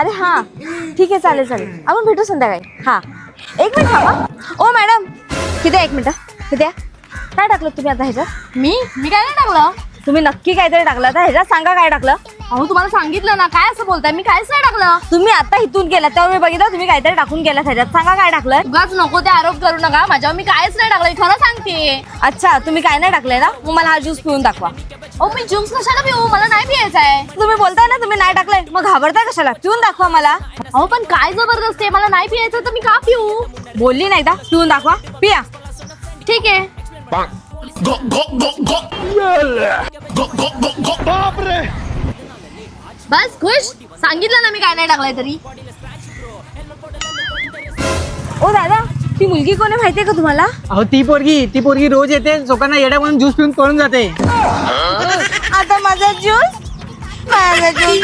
अरे हा ठीक आहे, चालेल चालेल, आपण भेटू संध्याकाळी. हा एक मिनिट थांबा. ओ मॅडम, किती आहे? एक मिनिट, किती आहे? काय टाकलं तुम्ही आता ह्याच्यात? मी काय नाही टाकलं. तुम्ही नक्की काहीतरी टाकलं आता ह्याच्यात, सांगा काय टाकलं. अहो तुम्हाला सांगितलं ना, काय असं बोलताय, मी काहीच नाही टाकलं. तुम्ही आता इथून गेला तेव्हा मी बघितलं तुम्ही काहीतरी टाकून गेला ह्याच्यात, सांगा काय टाकलं. उगाच नको ते आरोप करू नका माझ्यावर, मी काहीच नाही टाकलं, खरं सांगते. अच्छा, तुम्ही काय नाही टाकलंय ना, मग मला हा ज्यूस पिऊन दाखवा. अहो मी ज्यूस कशाला पिऊ, मला नाही पियायचा आहे. तुम्ही बोलताय ना तुम्ही नाही टाकलंय, मग घाबरताय कशाला, पिऊन दाखवा मला. अहो पण काय जबरदस्ती आहे, मला नाही पियायचं तर मी का पिऊ. बोलली नाही का, पिऊन दाखवा, पिया. ठीक आहे. बस खुश, सांगितलं ना मी काय नाही टाकलंय तरी. ओ दादा, ती मुलगी कोण आहे माहितीये का तुम्हाला? अहो ती पोरगी रोज येते, लोकांना येड्या म्हणून ज्यूस पिऊन पळून जाते. आता माझा ज्यूस पिऊन गेली.